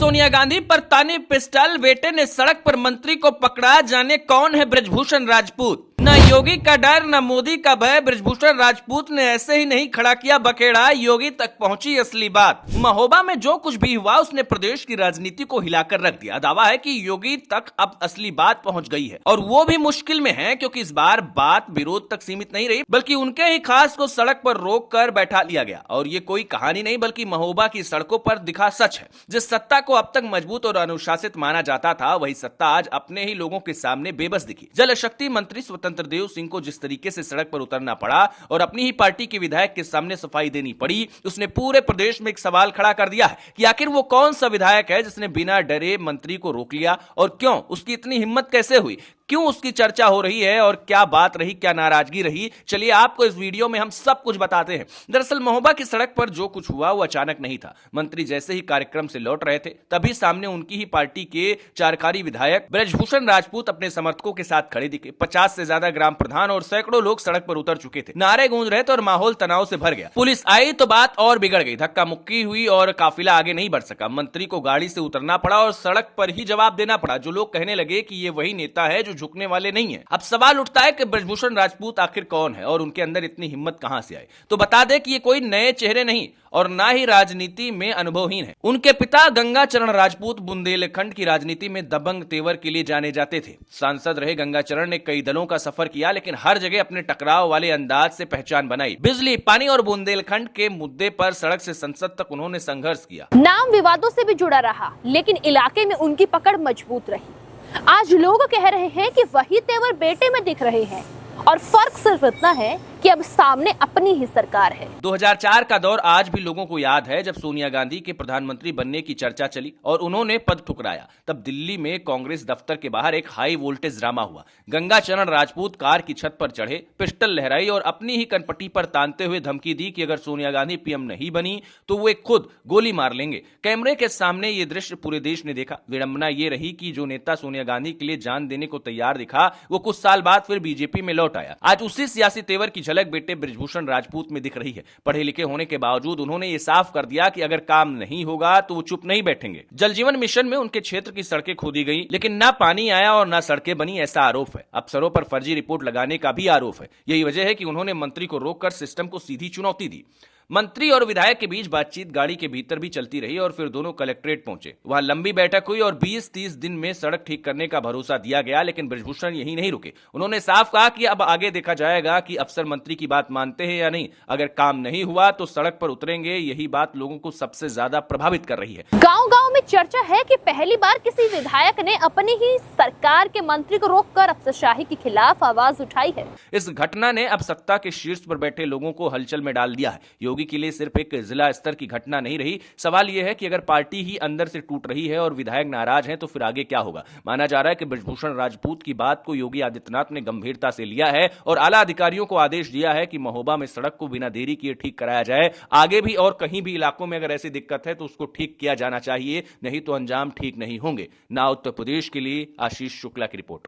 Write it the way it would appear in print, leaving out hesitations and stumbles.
सोनिया गांधी पर तानी पिस्टल, बेटे ने सड़क पर मंत्री को पकड़ा, जाने कौन है ब्रजभूषण राजपूत। न योगी का डर न मोदी का भय, ब्रजभूषण राजपूत ने ऐसे ही नहीं खड़ा किया बखेड़ा, योगी तक पहुंची असली बात। महोबा में जो कुछ भी हुआ उसने प्रदेश की राजनीति को हिलाकर रख दिया। दावा है कि योगी तक अब असली बात पहुंच गई है और वो भी मुश्किल में है, क्योंकि इस बार बात विरोध तक सीमित नहीं रही, बल्कि उनके ही खास को सड़क पर रोक कर बैठा लिया गया। और ये कोई कहानी नहीं बल्कि महोबा की सड़कों पर दिखा सच है। जिस सत्ता को अब तक मजबूत और अनुशासित माना जाता था, वही सत्ता आज अपने ही लोगों के सामने बेबस दिखी। जल शक्ति मंत्री स्वतंत्र देव सिंह को जिस तरीके से सड़क पर उतरना पड़ा और अपनी ही पार्टी के विधायक के सामने सफाई देनी पड़ी, उसने पूरे प्रदेश में एक सवाल खड़ा कर दिया है कि आखिर वो कौन सा विधायक है जिसने बिना डरे मंत्री को रोक लिया, और क्यों, उसकी इतनी हिम्मत कैसे हुई, क्यों उसकी चर्चा हो रही है और क्या बात रही, क्या नाराजगी रही। चलिए आपको इस वीडियो में हम सब कुछ बताते हैं। दरअसल महोबा की सड़क पर जो कुछ हुआ वो अचानक नहीं था। मंत्री जैसे ही कार्यक्रम से लौट रहे थे, तभी सामने उनकी ही पार्टी के चारकारी विधायक ब्रजभूषण राजपूत अपने समर्थकों के साथ खड़े दिखे। 50 से ज्यादा ग्राम प्रधान और सैकड़ों लोग सड़क पर उतर चुके थे। नारे गूंज रहे थे और माहौल तनाव से भर गया। पुलिस आई तो बात और बिगड़ गई, धक्का मुक्की हुई और काफिला आगे नहीं बढ़ सका। मंत्री को गाड़ी से उतरना पड़ा और सड़क पर ही जवाब देना पड़ा। जो लोग कहने लगे कि ये वही नेता है जो झुकने वाले नहीं है। अब सवाल उठता है कि ब्रजभूषण राजपूत आखिर कौन है और उनके अंदर इतनी हिम्मत कहां से आई। तो बता दें कि ये कोई नए चेहरे नहीं और ना ही राजनीति में अनुभवहीन है। उनके पिता गंगाचरण राजपूत बुंदेलखंड की राजनीति में दबंग तेवर के लिए जाने जाते थे। सांसद रहे गंगाचरण ने कई दलों का सफर किया, लेकिन हर जगह अपने टकराव वाले अंदाज से पहचान बनाई। बिजली, पानी और बुंदेलखंड के मुद्दे पर सड़क से संसद तक उन्होंने संघर्ष किया। नाम विवादों से भी जुड़ा रहा, लेकिन इलाके में उनकी पकड़ मजबूत रही। आज लोग कह रहे हैं कि वही तेवर बेटे में दिख रहे हैं, और फर्क सिर्फ इतना है कि अब सामने अपनी ही सरकार है। 2004 का दौर आज भी लोगों को याद है, जब सोनिया गांधी के प्रधानमंत्री बनने की चर्चा चली और उन्होंने पद ठुकराया। तब दिल्ली में कांग्रेस दफ्तर के बाहर एक हाई वोल्टेज ड्रामा हुआ। गंगाचरण राजपूत कार की छत पर चढ़े, पिस्टल लहराई और अपनी ही कनपट्टी पर तानते हुए धमकी दी कि अगर सोनिया गांधी पीएम नहीं बनी तो वे खुद गोली मार लेंगे। कैमरे के सामने ये दृश्य पूरे देश ने देखा। विडंबना ये रही कि जो नेता सोनिया गांधी के लिए जान देने को तैयार दिखा, वो कुछ साल बाद फिर बीजेपी में लौट आया। आज उसी सियासी तेवर की झलक बेटे ब्रजभूषण राजपूत में दिख रही है। पढ़े लिखे होने के बावजूद उन्होंने ये साफ कर दिया कि अगर काम नहीं होगा तो वो चुप नहीं बैठेंगे। जल जीवन मिशन में उनके क्षेत्र की सड़कें खोदी गई, लेकिन ना पानी आया और ना सड़कें बनी, ऐसा आरोप है। अफसरों पर फर्जी रिपोर्ट लगाने का भी आरोप है। यही वजह है कि उन्होंने मंत्री को रोककर सिस्टम को सीधी चुनौती दी। मंत्री और विधायक के बीच बातचीत गाड़ी के भीतर भी चलती रही और फिर दोनों कलेक्ट्रेट पहुंचे। वहां लंबी बैठक हुई और 20-30 दिन में सड़क ठीक करने का भरोसा दिया गया, लेकिन ब्रजभूषण यही नहीं रुके। उन्होंने साफ कहा कि अब आगे देखा जाएगा कि अफसर मंत्री की बात मानते हैं या नहीं। अगर काम नहीं हुआ तो सड़क पर उतरेंगे। यही बात लोगों को सबसे ज्यादा प्रभावित कर रही है। गाँव-गाँव में चर्चा है कि पहली बार किसी विधायक ने अपनी ही सरकार के मंत्री को रोककर अफसरशाही के खिलाफ आवाज उठाई है। इस घटना ने अब सत्ता के शीर्ष पर बैठे लोगों को हलचल में डाल दिया है। योगी के लिए सिर्फ एक जिला स्तर की घटना नहीं रही। सवाल यह है कि अगर पार्टी ही अंदर से टूट रही है और विधायक नाराज हैं तो फिर आगे क्या होगा। माना जा रहा है कि ब्रजभूषण राजपूत की बात को योगी आदित्यनाथ ने गंभीरता से लिया है और आला अधिकारियों को आदेश दिया है कि महोबा में सड़क को बिना देरी किए ठीक कराया जाए। आगे भी और कहीं भी इलाकों में अगर ऐसी दिक्कत है तो उसको ठीक किया जाना चाहिए, नहीं तो अंजाम ठीक नहीं होंगे। ना उत्तर प्रदेश के लिए आशीष शुक्ला की रिपोर्ट।